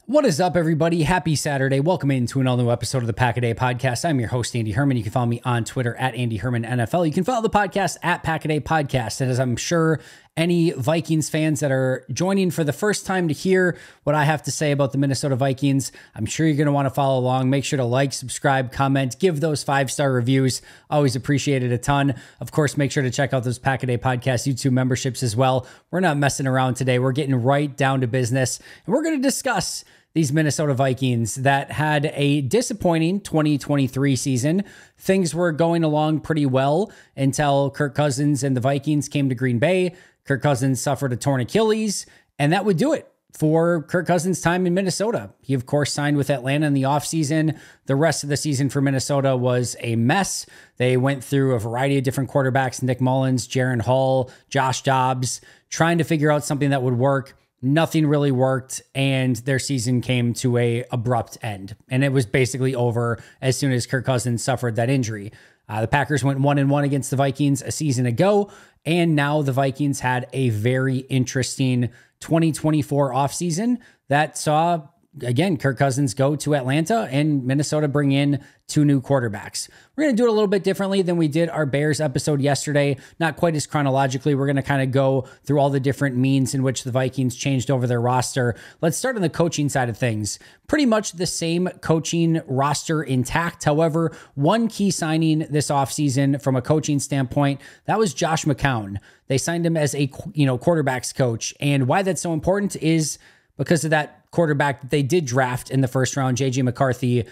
What is up, everybody? Happy Saturday. Welcome into an all-new episode of the Pack-A-Day Podcast. I'm your host, Andy Herman. You can follow me on Twitter at Andy Herman NFL. You can follow the podcast at Pack-A-Day Podcast. And as I'm sure any Vikings fans that are joining for the first time to hear what I have to say about the Minnesota Vikings, I'm sure you're going to want to follow along. Make sure to like, subscribe, comment, give those 5-star reviews. Always appreciate it a ton. Of course, make sure to check out those Pack-A-Day Podcast YouTube memberships as well. We're not messing around today. We're getting right down to business. And we're going to discuss these Minnesota Vikings that had a disappointing 2023 season. Things were going along pretty well until Kirk Cousins and the Vikings came to Green Bay. Kirk Cousins suffered a torn Achilles, and that would do it for Kirk Cousins' time in Minnesota. He, of course, signed with Atlanta in the offseason. The rest of the season for Minnesota was a mess. They went through a variety of different quarterbacks, Nick Mullins, Jaron Hall, Josh Dobbs, trying to figure out something that would work. Nothing really worked, and their season came to a abrupt end. And it was basically over as soon as Kirk Cousins suffered that injury. The Packers went 1-1 against the Vikings a season ago, and now the Vikings had a very interesting 2024 offseason that saw, again, Kirk Cousins go to Atlanta and Minnesota bring in 2 new quarterbacks. We're going to do it a little bit differently than we did our Bears episode yesterday. Not quite as chronologically. We're going to kind of go through all the different means in which the Vikings changed over their roster. Let's start on the coaching side of things. Pretty much the same coaching roster intact. However, one key signing this offseason from a coaching standpoint, that was Josh McCown. They signed him as a quarterbacks coach. And why that's so important is because of that quarterback that they did draft in the first round, JJ McCarthy.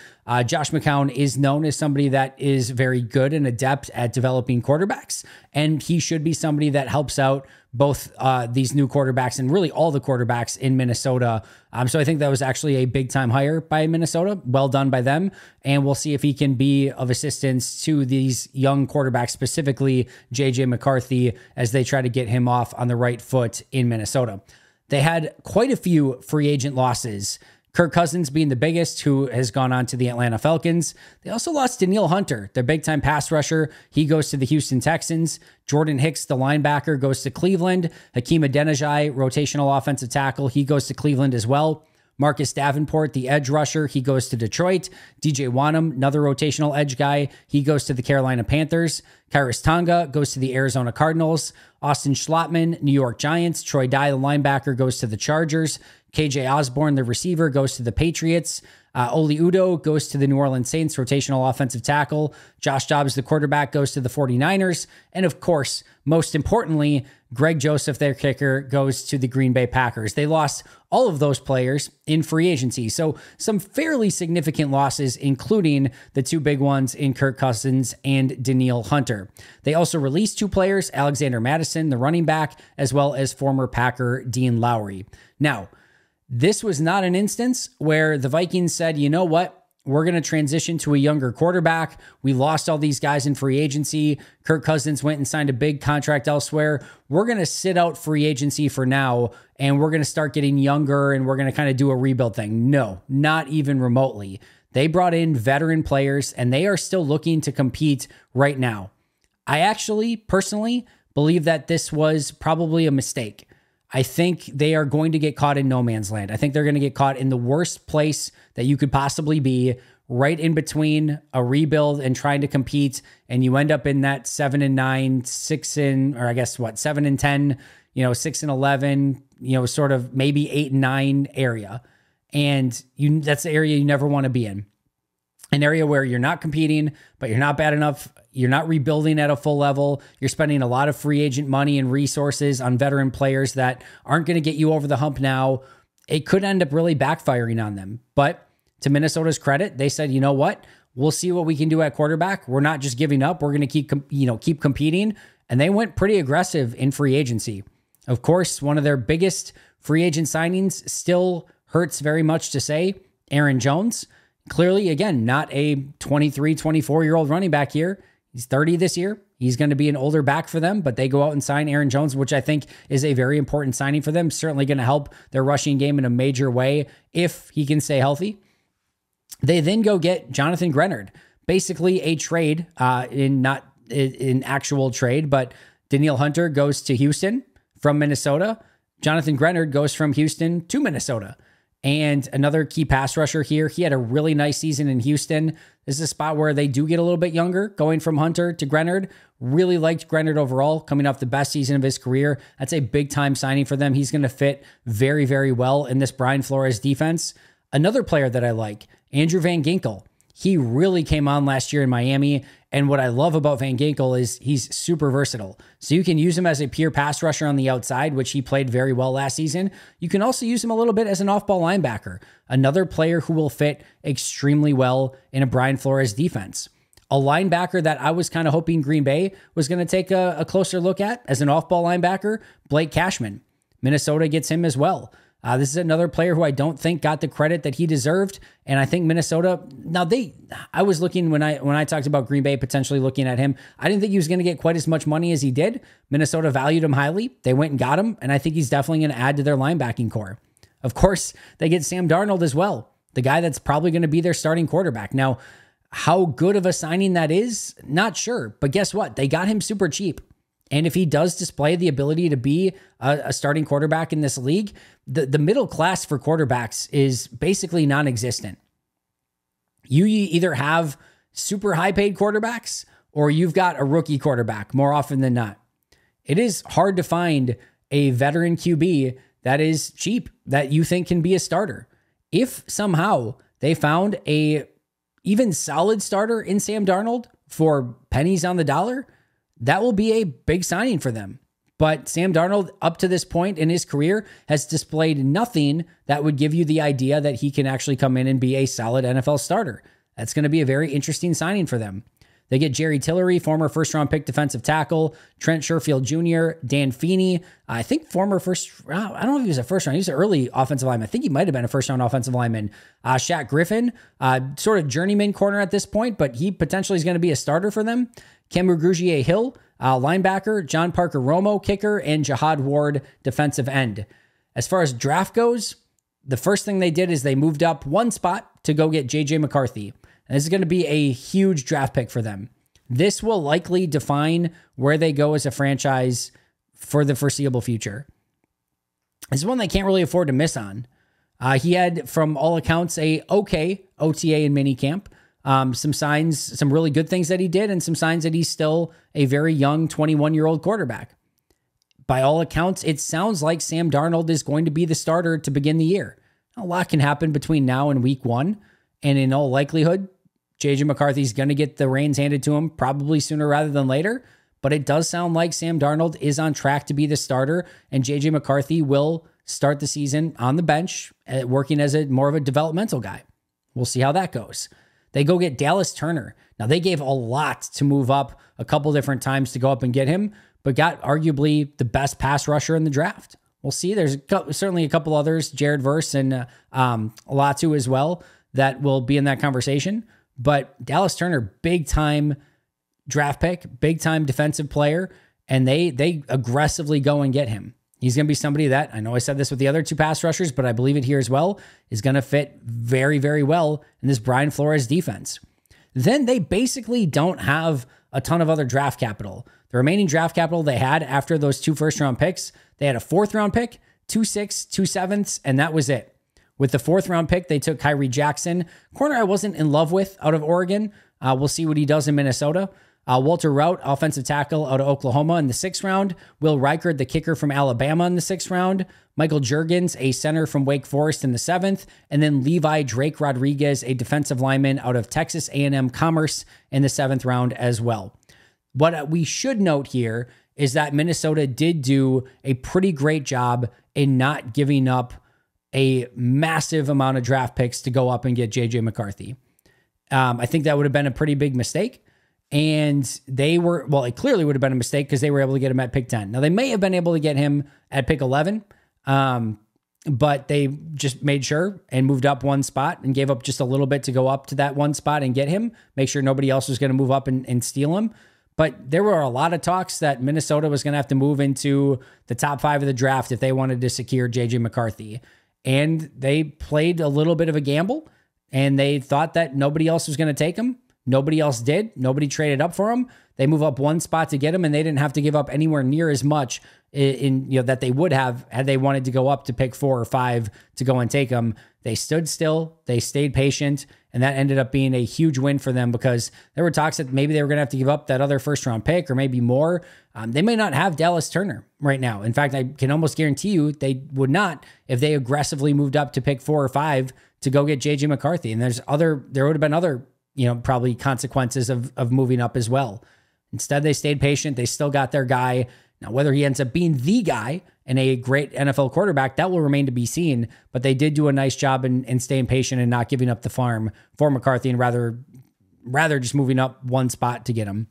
Josh McCown is known as somebody that is very good and adept at developing quarterbacks, and he should be somebody that helps out both these new quarterbacks and really all the quarterbacks in Minnesota. So I think that was actually a big-time hire by Minnesota. Well done by them, and we'll see if he can be of assistance to these young quarterbacks, specifically JJ McCarthy, as they try to get him off on the right foot in Minnesota. They had quite a few free agent losses, Kirk Cousins being the biggest, who has gone on to the Atlanta Falcons. They also lost Danielle Hunter, their big-time pass rusher. He goes to the Houston Texans. Jordan Hicks, the linebacker, goes to Cleveland. Hakeem Adeniji, rotational offensive tackle, he goes to Cleveland as well. Marcus Davenport, the edge rusher, he goes to Detroit. DJ Wanham, another rotational edge guy, he goes to the Carolina Panthers. Kyrus Tonga goes to the Arizona Cardinals. Austin Schlottman, New York Giants. Troy Dye, the linebacker, goes to the Chargers. KJ Osborne, the receiver, goes to the Patriots. Oli Udoh goes to the New Orleans Saints, rotational offensive tackle. Josh Dobbs, the quarterback, goes to the 49ers. And of course, most importantly, Greg Joseph, their kicker, goes to the Green Bay Packers. They lost all of those players in free agency. So some fairly significant losses, including the 2 big ones in Kirk Cousins and Danielle Hunter. They also released 2 players, Alexander Mattison, the running back, as well as former Packer Dean Lowry. Now, this was not an instance where the Vikings said, you know what? We're going to transition to a younger quarterback. We lost all these guys in free agency. Kirk Cousins went and signed a big contract elsewhere. We're going to sit out free agency for now, and we're going to start getting younger, and we're going to kind of do a rebuild thing. No, not even remotely. They brought in veteran players, and they are still looking to compete right now. I actually, personally, believe that this was probably a mistake. I think they are going to get caught in no man's land. I think they're going to get caught in the worst place that you could possibly be, right in between a rebuild and trying to compete. And you end up in that 7-9, 7-10, 6-11, sort of maybe 8-9 area. And that's the area you never want to be in. An area where you're not competing, but you're not bad enough. You're not rebuilding at a full level. You're spending a lot of free agent money and resources on veteran players that aren't going to get you over the hump now. It could end up really backfiring on them. But to Minnesota's credit, they said, you know what? We'll see what we can do at quarterback. We're not just giving up. We're going to keep competing. And they went pretty aggressive in free agency. Of course, one of their biggest free agent signings still hurts very much to say, Aaron Jones. Clearly, again, not a 23, 24-year-old running back here. He's 30 this year. He's going to be an older back for them, but they go out and sign Aaron Jones, which I think is a very important signing for them. Certainly going to help their rushing game in a major way if he can stay healthy. They then go get Jonathan Grenard, basically a trade, not in actual trade, but Danielle Hunter goes to Houston from Minnesota. Jonathan Grenard goes from Houston to Minnesota. And another key pass rusher here. He had a really nice season in Houston. This is a spot where they do get a little bit younger, going from Hunter to Grenard. Really liked Grenard overall, coming off the best season of his career. That's a big time signing for them. He's going to fit very, very well in this Brian Flores defense. Another player that I like, Andrew Van Ginkel. He really came on last year in Miami. And what I love about Van Ginkel is he's super versatile. So you can use him as a pure pass rusher on the outside, which he played very well last season. You can also use him a little bit as an off-ball linebacker. Another player who will fit extremely well in a Brian Flores defense. A linebacker that I was kind of hoping Green Bay was going to take a closer look at as an off-ball linebacker, Blake Cashman. Minnesota gets him as well. This is another player who I don't think got the credit that he deserved. And I think Minnesota, I was looking when I talked about Green Bay potentially looking at him, I didn't think he was going to get quite as much money as he did. Minnesota valued him highly. They went and got him. And I think he's definitely going to add to their linebacking core. Of course, they get Sam Darnold as well, the guy that's probably going to be their starting quarterback. Now, how good of a signing that is, not sure. But guess what? They got him super cheap. And if he does display the ability to be a starting quarterback in this league, the middle class for quarterbacks is basically non-existent. You either have super high paid quarterbacks or you've got a rookie quarterback more often than not. It is hard to find a veteran QB that is cheap, that you think can be a starter. If somehow they found a even solid starter in Sam Darnold for pennies on the dollar, that will be a big signing for them. But Sam Darnold, up to this point in his career, has displayed nothing that would give you the idea that he can actually come in and be a solid NFL starter. That's going to be a very interesting signing for them. They get Jerry Tillery, former first-round pick defensive tackle, Trent Sherfield Jr., Dan Feeney, I think former I don't know if he was a first-round, he was an early offensive lineman. I think he might have been a first-round offensive lineman. Shaq Griffin, sort of journeyman corner at this point, but he potentially is going to be a starter for them. Cameron Grugier-Hill, linebacker, John Parker Romo, kicker, and Jihad Ward, defensive end. As far as draft goes, the first thing they did is they moved up one spot to go get J.J. McCarthy. And this is going to be a huge draft pick for them. This will likely define where they go as a franchise for the foreseeable future. It's one they can't really afford to miss on. He had, from all accounts, a okay OTA in minicamp. Some signs, some really good things that he did, and some signs that he's still a very young 21-year-old quarterback. By all accounts, it sounds like Sam Darnold is going to be the starter to begin the year. A lot can happen between now and week one, and in all likelihood, J.J. McCarthy's going to get the reins handed to him probably sooner rather than later, but it does sound like Sam Darnold is on track to be the starter, and J.J. McCarthy will start the season on the bench, working as more of a developmental guy. We'll see how that goes. They go get Dallas Turner. Now, they gave a lot to move up a couple different times to go up and get him, but got arguably the best pass rusher in the draft. We'll see. There's certainly a couple others, Jared Verse and Latu as well, that will be in that conversation. But Dallas Turner, big-time draft pick, big-time defensive player, and they aggressively go and get him. He's going to be somebody that, I know I said this with the other two pass rushers, but I believe it here as well, is going to fit very, very well in this Brian Flores defense. Then they basically don't have a ton of other draft capital. The remaining draft capital they had after those two first-round picks, they had a fourth-round pick, 2 6, 2 7s, and that was it. With the fourth-round pick, they took Kyrie Jackson, corner I wasn't in love with out of Oregon. We'll see what he does in Minnesota. Walter Rout, offensive tackle out of Oklahoma in the 6th round. Will Reichard, the kicker from Alabama in the 6th round. Michael Juergens, a center from Wake Forest in the 7th. And then Levi Drake Rodriguez, a defensive lineman out of Texas A&M Commerce in the 7th round as well. What we should note here is that Minnesota did do a pretty great job in not giving up a massive amount of draft picks to go up and get J.J. McCarthy. I think that would have been a pretty big mistake. And it clearly would have been a mistake because they were able to get him at pick 10. Now, they may have been able to get him at pick 11, but they just made sure and moved up one spot and gave up just a little bit to go up to that one spot and get him, make sure nobody else was going to move up and steal him. But there were a lot of talks that Minnesota was going to have to move into the top 5 of the draft if they wanted to secure J.J. McCarthy. And they played a little bit of a gamble, and they thought that nobody else was going to take him. Nobody else did. Nobody traded up for him. They move up one spot to get him, and they didn't have to give up anywhere near as much in that they would have had they wanted to go up to pick 4 or 5 to go and take him. They stood still, they stayed patient, and that ended up being a huge win for them because there were talks that maybe they were going to have to give up that other first-round pick or maybe more. They may not have Dallas Turner right now. In fact, I can almost guarantee you they would not if they aggressively moved up to pick 4 or 5 to go get J.J. McCarthy. And there would have been other, probably consequences of moving up as well. Instead, they stayed patient. They still got their guy. Now, whether he ends up being the guy and a great NFL quarterback, that will remain to be seen. But they did do a nice job in staying patient and not giving up the farm for McCarthy and rather just moving up one spot to get him.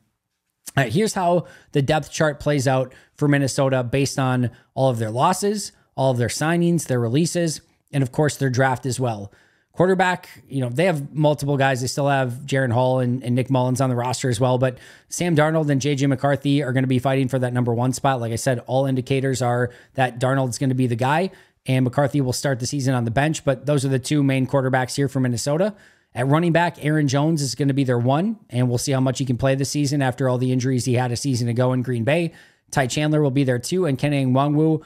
All right, here's how the depth chart plays out for Minnesota based on all of their losses, all of their signings, their releases, and of course their draft as well. Quarterback, they have multiple guys. They still have Jaron Hall and Nick Mullins on the roster as well. But Sam Darnold and J.J. McCarthy are going to be fighting for that number 1 spot. Like I said, all indicators are that Darnold's going to be the guy and McCarthy will start the season on the bench. But those are the 2 main quarterbacks here for Minnesota. At running back, Aaron Jones is going to be their 1, and we'll see how much he can play this season after all the injuries he had a season ago in Green Bay. Ty Chandler will be there 2, and Kenny Nwangwu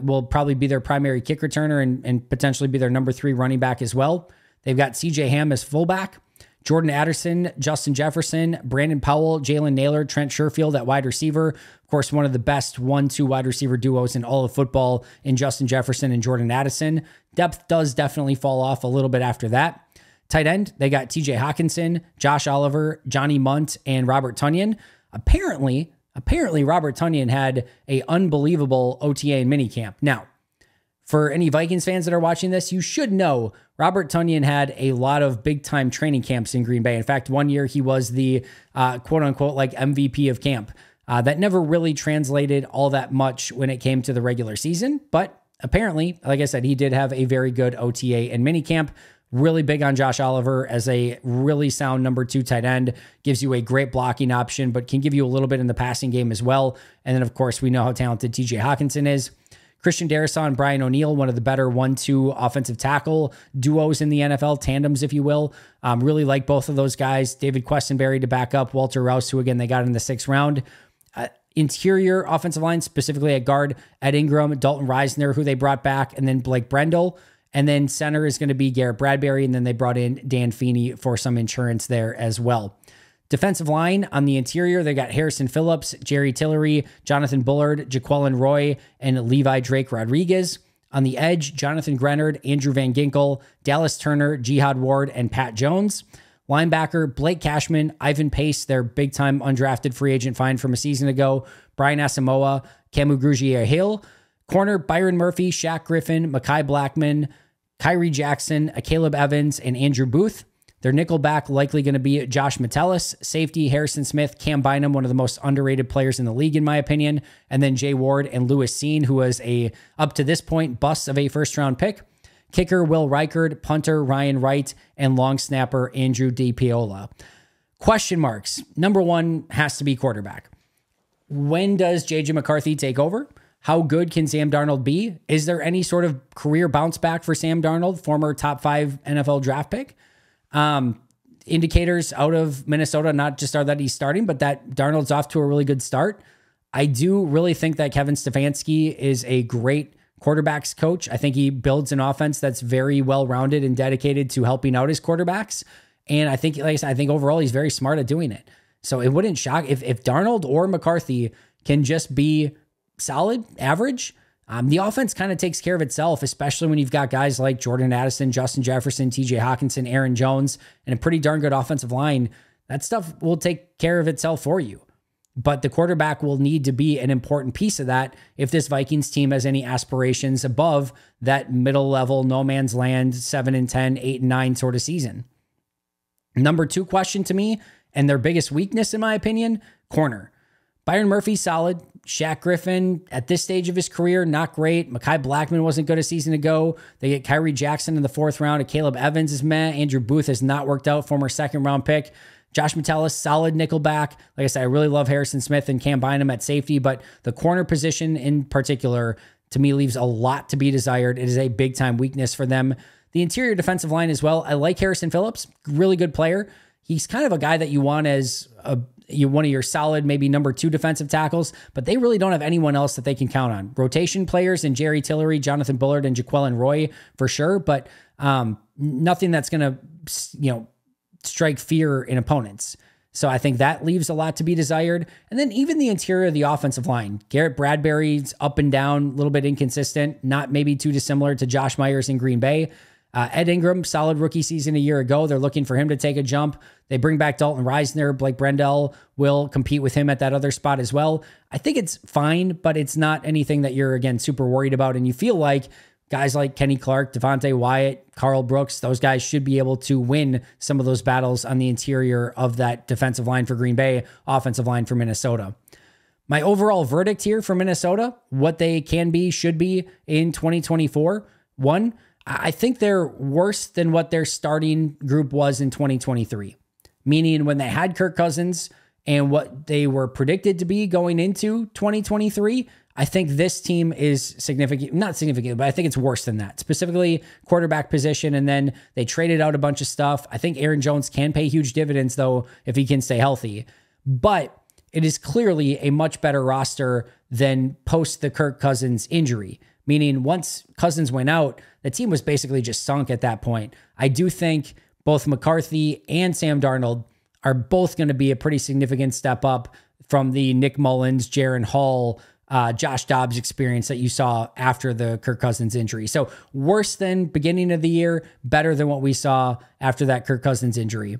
will probably be their primary kick returner and potentially be their number 3 running back as well. They've got CJ Ham as fullback, Jordan Addison, Justin Jefferson, Brandon Powell, Jalen Naylor, Trent Sherfield at wide receiver. Of course, one of the best 1-2 wide receiver duos in all of football in Justin Jefferson and Jordan Addison. Depth does definitely fall off a little bit after that. Tight end, they got TJ Hawkinson, Josh Oliver, Johnny Munt, and Robert Tonyan. Apparently Robert Tonyan had an unbelievable OTA and minicamp. Now, for any Vikings fans that are watching this, you should know Robert Tonyan had a lot of big-time training camps in Green Bay. In fact, one year he was the quote-unquote like MVP of camp. That never really translated all that much when it came to the regular season, but apparently, like I said, he did have a very good OTA and minicamp. Really big on Josh Oliver as a really sound number 2 tight end. Gives you a great blocking option, but can give you a little bit in the passing game as well. And then, of course, we know how talented TJ Hawkinson is. Christian Darrisaw and Brian O'Neill, one of the better 1-2 offensive tackle duos in the NFL, tandems, if you will. Really like both of those guys. David Questenberry to back up Walter Rouse, who, again, they got in the 6th round. Interior offensive line, specifically at guard, Ed Ingram, Dalton Reisner, who they brought back, and then Blake Brendel. And then center is going to be Garrett Bradbury, and then they brought in Dan Feeney for some insurance there as well. Defensive line on the interior, they got Harrison Phillips, Jerry Tillery, Jonathan Bullard, Jaquelin Roy, and Levi Drake Rodriguez. On the edge, Jonathan Grenard, Andrew Van Ginkel, Dallas Turner, Jihad Ward, and Pat Jones. Linebacker, Blake Cashman, Ivan Pace, their big-time undrafted free agent find from a season ago, Brian Asamoah, Camu Grugier-Hill. Corner, Byron Murphy, Shaq Griffin, Mekhi Blackman, Kyrie Jackson, Caleb Evans, and Andrew Booth. Their nickelback likely going to be Josh Metellus. Safety, Harrison Smith, Cam Bynum, one of the most underrated players in the league, in my opinion. And then Jay Ward and Lewis Seen, who was up to this point, bust of a first-round pick. Kicker, Will Reichard. Punter, Ryan Wright. And long snapper, Andrew DiPiola. Question marks. Number 1 has to be quarterback. When does J.J. McCarthy take over? How good can Sam Darnold be? Is there any sort of career bounce back for Sam Darnold, former top 5 NFL draft pick? Indicators out of Minnesota not just are that he's starting, but that Darnold's off to a really good start. I do really think that Kevin Stefanski is a great quarterbacks coach. I think he builds an offense that's very well-rounded and dedicated to helping out his quarterbacks. And I think, like I said, I think overall he's very smart at doing it. So it wouldn't shock if Darnold or McCarthy can just be solid, average. The offense kind of takes care of itself, especially when you've got guys like Jordan Addison, Justin Jefferson, TJ Hawkinson, Aaron Jones, and a pretty darn good offensive line. That stuff will take care of itself for you. But the quarterback will need to be an important piece of that if this Vikings team has any aspirations above that middle level, no man's land, 7-10, 8-9 sort of season. Number 2 question to me, and their biggest weakness in my opinion, corner. Byron Murphy, solid. Shaq Griffin, at this stage of his career, not great. Mekhi Blackman wasn't good a season ago. They get Kyrie Jackson in the 4th round. Caleb Evans is meh. Andrew Booth has not worked out, former 2nd round pick. Josh Metellus, solid nickelback. Like I said, I really love Harrison Smith and Cam Bynum at safety, but the corner position in particular, to me, leaves a lot to be desired. It is a big-time weakness for them. The interior defensive line as well. I like Harrison Phillips, really good player. He's kind of a guy that you want as one of your solid, maybe number 2 defensive tackles, but they really don't have anyone else that they can count on. Rotation players in Jerry Tillery, Jonathan Bullard, and Jaquelin Roy for sure, but nothing that's going to, strike fear in opponents. So I think that leaves a lot to be desired. And then even the interior of the offensive line, Garrett Bradbury's up and down, a little bit inconsistent, not maybe too dissimilar to Josh Myers in Green Bay. Ed Ingram, solid rookie season a year ago. They're looking for him to take a jump. They bring back Dalton Reisner. Blake Brendel will compete with him at that other spot as well. I think it's fine, but it's not anything that you're, again, super worried about. And you feel like guys like Kenny Clark, Devontae Wyatt, Carl Brooks, those guys should be able to win some of those battles on the interior of that defensive line for Green Bay, offensive line for Minnesota. My overall verdict here for Minnesota, what they can be, should be in 2024. One, I think they're worse than what their starting group was in 2023. Meaning when they had Kirk Cousins and what they were predicted to be going into 2023, I think this team is not significant, but I think it's worse than that. Specifically, quarterback position, and then they traded out a bunch of stuff. I think Aaron Jones can pay huge dividends, though, if he can stay healthy. But it is clearly a much better roster than post the Kirk Cousins injury. Meaning once Cousins went out, the team was basically just sunk at that point. I do think both McCarthy and Sam Darnold are both going to be a pretty significant step up from the Nick Mullins, Jaron Hall, Josh Dobbs experience that you saw after the Kirk Cousins injury. So worse than beginning of the year, better than what we saw after that Kirk Cousins injury.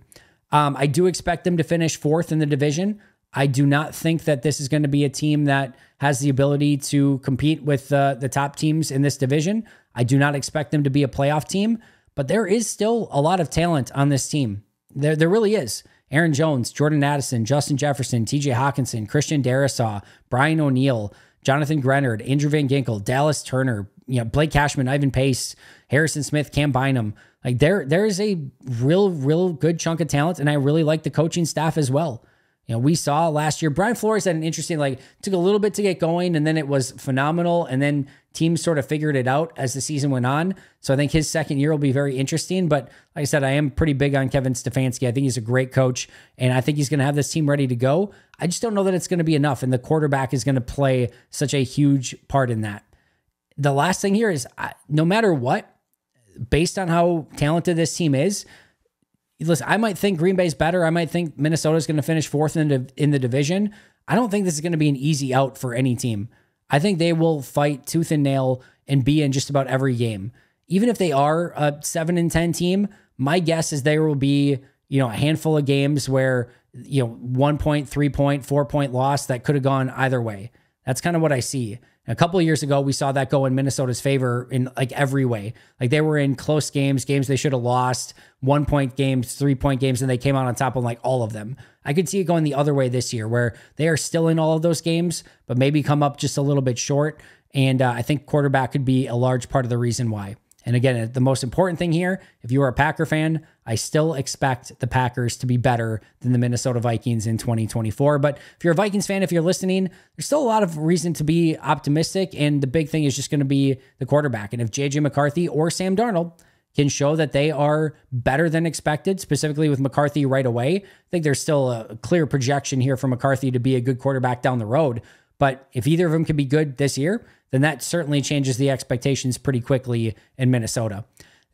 I do expect them to finish 4th in the division. I do not think that this is going to be a team that has the ability to compete with the top teams in this division. I do not expect them to be a playoff team, but there is still a lot of talent on this team. There really is. Aaron Jones, Jordan Addison, Justin Jefferson, TJ Hawkinson, Christian Darrisaw, Brian O'Neill, Jonathan Grenard, Andrew Van Ginkel, Dallas Turner, Blake Cashman, Ivan Pace, Harrison Smith, Cam Bynum. Like there is a real good chunk of talent, and I really like the coaching staff as well. We saw last year, Brian Flores had an interesting, took a little bit to get going, and then it was phenomenal. And then teams sort of figured it out as the season went on. So I think his second year will be very interesting. But like I said, I am pretty big on Kevin Stefanski. I think he's a great coach, and I think he's going to have this team ready to go. I just don't know that it's going to be enough. And the quarterback is going to play such a huge part in that. The last thing here is no matter what, based on how talented this team is, listen, I might think Green Bay's better. I might think Minnesota's going to finish 4th in the division. I don't think this is going to be an easy out for any team. I think they will fight tooth and nail and be in just about every game. Even if they are a 7-10 team, my guess is there will be, a handful of games where, 1 point, 3 point, 4 point loss that could have gone either way. That's kind of what I see. A couple of years ago, we saw that go in Minnesota's favor in every way. They were in close games they should have lost, 1 point games, 3 point games, and they came out on top of all of them. I could see it going the other way this year, where they are still in all of those games, but maybe come up just a little bit short. And I think quarterback could be a large part of the reason why. And again, the most important thing here, if you are a Packer fan, I still expect the Packers to be better than the Minnesota Vikings in 2024. But if you're a Vikings fan, if you're listening, there's still a lot of reason to be optimistic. And the big thing is just going to be the quarterback. And if JJ McCarthy or Sam Darnold can show that they are better than expected, specifically with McCarthy right away, I think there's still a clear projection here for McCarthy to be a good quarterback down the road. But if either of them can be good this year, then that certainly changes the expectations pretty quickly in Minnesota.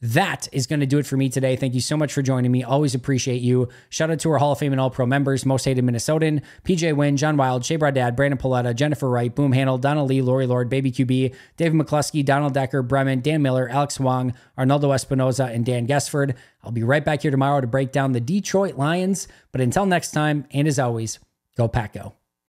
That is going to do it for me today. Thank you so much for joining me. Always appreciate you. Shout out to our Hall of Fame and All-Pro members, Most Hated Minnesotan, PJ Wynn, John Wild, Shea Bradad, Brandon Paletta, Jennifer Wright, Boom Handle, Donald Lee, Lori Lord, Baby QB, David McCluskey, Donald Decker, Bremen, Dan Miller, Alex Wong, Arnaldo Espinoza, and Dan Gesford. I'll be right back here tomorrow to break down the Detroit Lions. But until next time, and as always, go Pack Go.